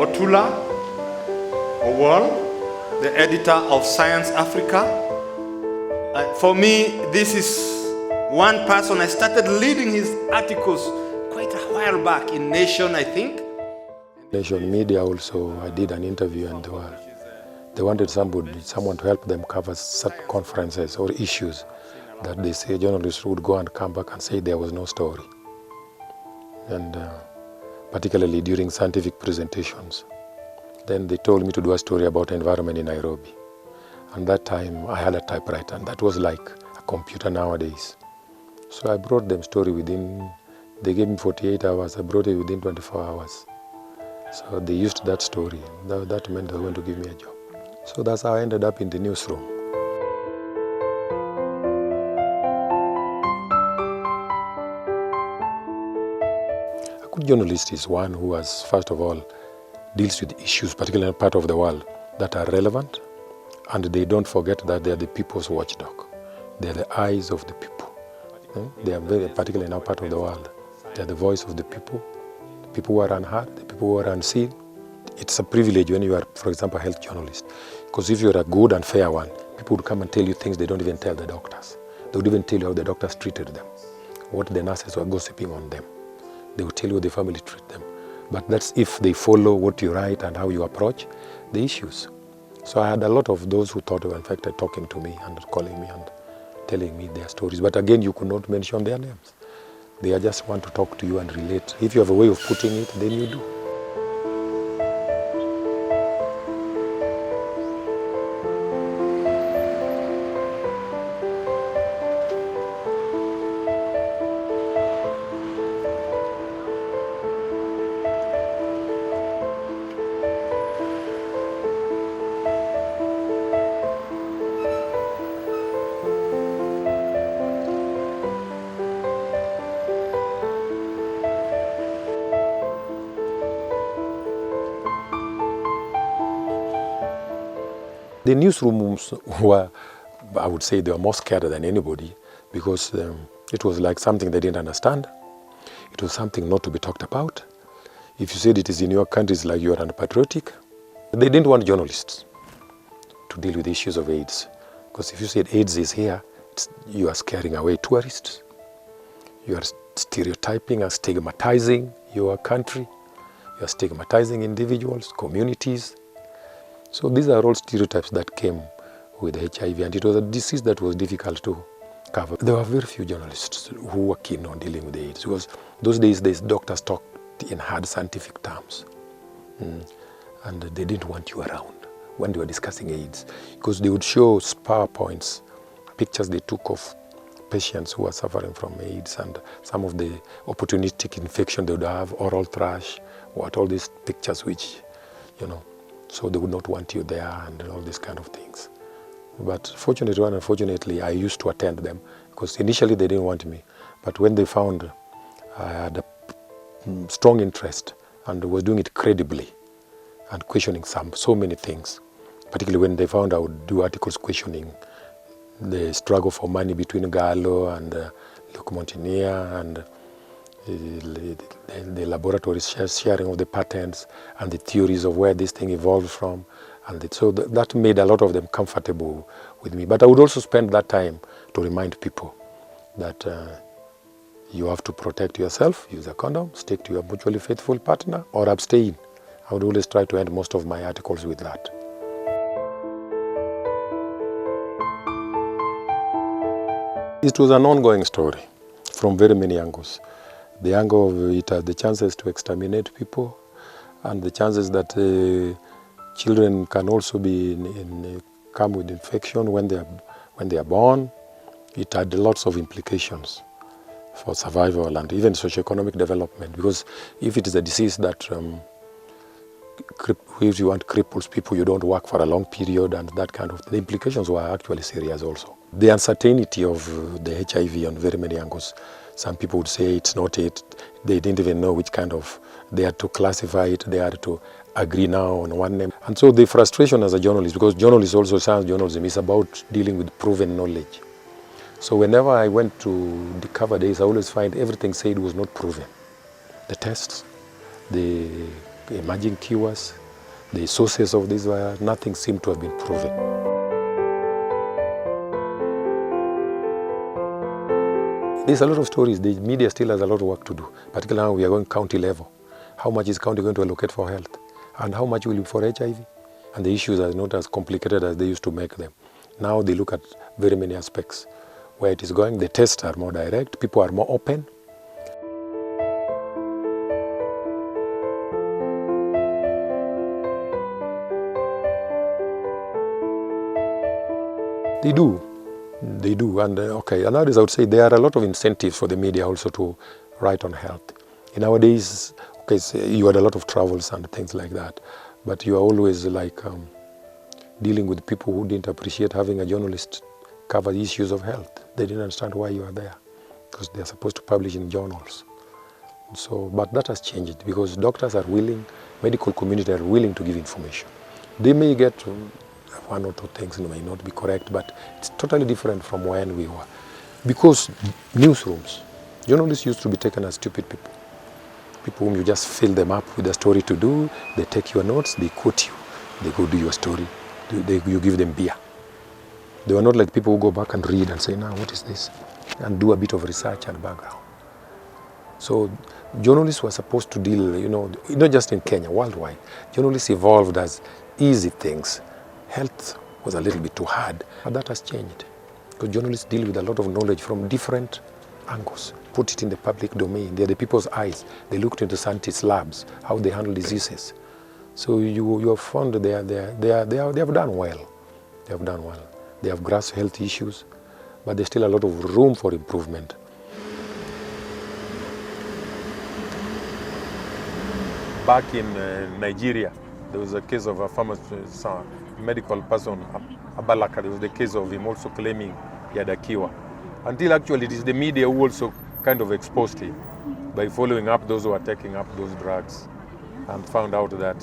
Otula Owol, the editor of Science Africa. For me, this is one person. I started reading his articles quite a while back in Nation, I think. Nation Media also, I did an interview, and they wanted someone to help them cover certain conferences or issues that they say journalists would go and come back and say there was no story. And particularly during scientific presentations. Then they told me to do a story about environment in Nairobi. And that time I had a typewriter, and that was like a computer nowadays. So I brought them story within, they gave me 48 hours, I brought it within 24 hours. So they used that story. That meant they were going to give me a job. So that's how I ended up in the newsroom. A good journalist is one who has, first of all, deals with issues, particularly in a part of the world, that are relevant, and they don't forget that they are the people's watchdog. They are the eyes of the people. They are very, particularly in our part of the world, they are the voice of the people who are unheard, the people who are unseen. It's a privilege when you are, for example, a health journalist, because if you're a good and fair one, people would come and tell you things they don't even tell the doctors. They would even tell you how the doctors treated them, what the nurses were gossiping on them. They would tell you how the family treat them. But that's if they follow what you write and how you approach the issues. So I had a lot of those who thought they were in fact talking to me and calling me and telling me their stories. But again, you could not mention their names. They just want to talk to you and relate. If you have a way of putting it, then you do. The newsrooms were, I would say, they were more scared than anybody, because it was like something they didn't understand. It was something not to be talked about. If you said it is in your country, it's like you are unpatriotic. They didn't want journalists to deal with issues of AIDS, because if you said AIDS is here, you are scaring away tourists. You are stereotyping and stigmatizing your country. You are stigmatizing individuals, communities. So these are all stereotypes that came with HIV, and it was a disease that was difficult to cover. There were very few journalists who were keen on dealing with AIDS, because those days doctors talked in hard scientific terms, and they didn't want you around when they were discussing AIDS, because they would show PowerPoints, pictures they took of patients who were suffering from AIDS and some of the opportunistic infection they would have, oral thrush, all these pictures which, so they would not want you there and all these kind of things. But fortunately and unfortunately, I used to attend them, because initially they didn't want me. But when they found I had a strong interest and was doing it credibly and questioning so many things, particularly when they found I would do articles questioning the struggle for money between Gallo and Luc Montagnier and the laboratory sharing of the patents and the theories of where this thing evolved from. And so that made a lot of them comfortable with me. But I would also spend that time to remind people that you have to protect yourself, use a condom, stick to your mutually faithful partner, or abstain. I would always try to end most of my articles with that. It was an ongoing story from very many angles. The angle of it has the chances to exterminate people, and the chances that children can also come with infection when they are born. It had lots of implications for survival and even socioeconomic development, because if it is a disease that if you want cripples people, you don't work for a long period, and that kind of, the implications were actually serious also. The uncertainty of the HIV on very many angles. Some people would say it's not it. They didn't even know which kind of, they had to classify it, they had to agree now on one name. And so the frustration as a journalist, because journalists also, science journalism is about dealing with proven knowledge. So whenever I went to the cover days, I always find everything said was not proven. The tests, the emerging cures, the sources of this virus, nothing seemed to have been proven. There's a lot of stories. The media still has a lot of work to do, particularly now we are going county level. How much is county going to allocate for health? And how much will be for HIV? And the issues are not as complicated as they used to make them. Now they look at very many aspects. Where it is going, the tests are more direct, people are more open. They do, and okay. And nowadays I would say there are a lot of incentives for the media also to write on health. In our days, okay, so you had a lot of travels and things like that, but you are always like dealing with people who didn't appreciate having a journalist cover the issues of health. They didn't understand why you are there, because they are supposed to publish in journals. So, but that has changed because doctors are willing, medical community are willing to give information. They may get one or two things may not be correct, but it's totally different from when we were. Because newsrooms, journalists used to be taken as stupid people. People whom you just fill them up with a story to do, they take your notes, they quote you, they go do your story, you give them beer. They were not like people who go back and read and say, now what is this? And do a bit of research and background. So journalists were supposed to deal, not just in Kenya, worldwide. Journalists evolved as easy things. Health was a little bit too hard, but that has changed. Because journalists deal with a lot of knowledge from different angles, put it in the public domain. They're the people's eyes. They looked into scientists' labs, how they handle diseases. So you have found they have done well. They have done well. They have grasped health issues, but there's still a lot of room for improvement. Back in Nigeria, there was a case of a famous medical person, Abalaka. There was the case of him also claiming he had a cure. Until actually it is the media who also kind of exposed him by following up those who are taking up those drugs and found out that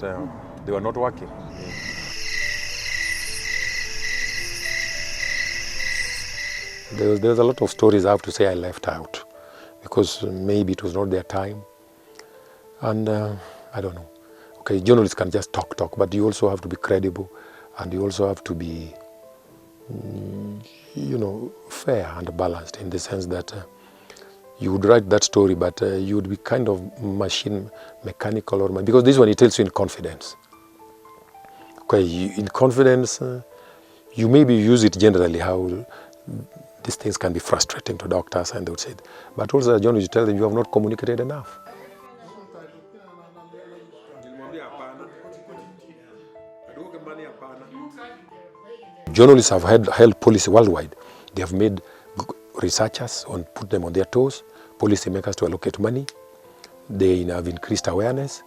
they were not working. There's a lot of stories I have to say I left out because maybe it was not their time. And I don't know. Okay, journalists can just talk, but you also have to be credible and you also have to be, fair and balanced in the sense that you would write that story, but you would be kind of mechanical, because this one it tells you in confidence. Okay, in confidence, you maybe use it generally how these things can be frustrating to doctors, and they would say, but also as a journalist, you tell them you have not communicated enough. Journalists have held policy worldwide. They have made researchers put them on their toes, policy makers to allocate money. They have increased awareness,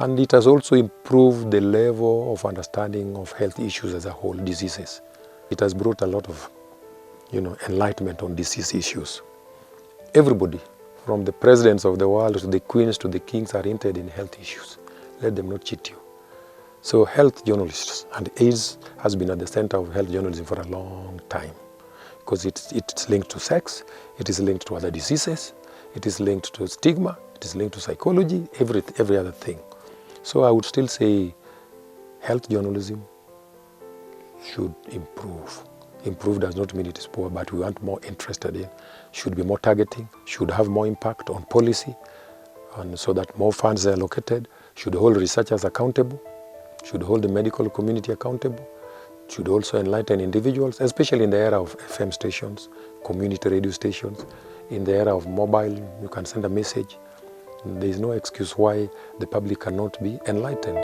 and it has also improved the level of understanding of health issues as a whole, diseases. It has brought a lot of, enlightenment on disease issues. Everybody, from the presidents of the world to the queens to the kings, are interested in health issues. Let them not cheat you. So health journalists and AIDS has been at the center of health journalism for a long time because it's linked to sex, it is linked to other diseases, it is linked to stigma, it is linked to psychology, every other thing. So I would still say health journalism should improve. Improve does not mean it is poor, but we want more interested in, should be more targeting, should have more impact on policy, and so that more funds are allocated, should hold researchers accountable, should hold the medical community accountable, should also enlighten individuals, especially in the era of FM stations, community radio stations, in the era of mobile, you can send a message. There is no excuse why the public cannot be enlightened.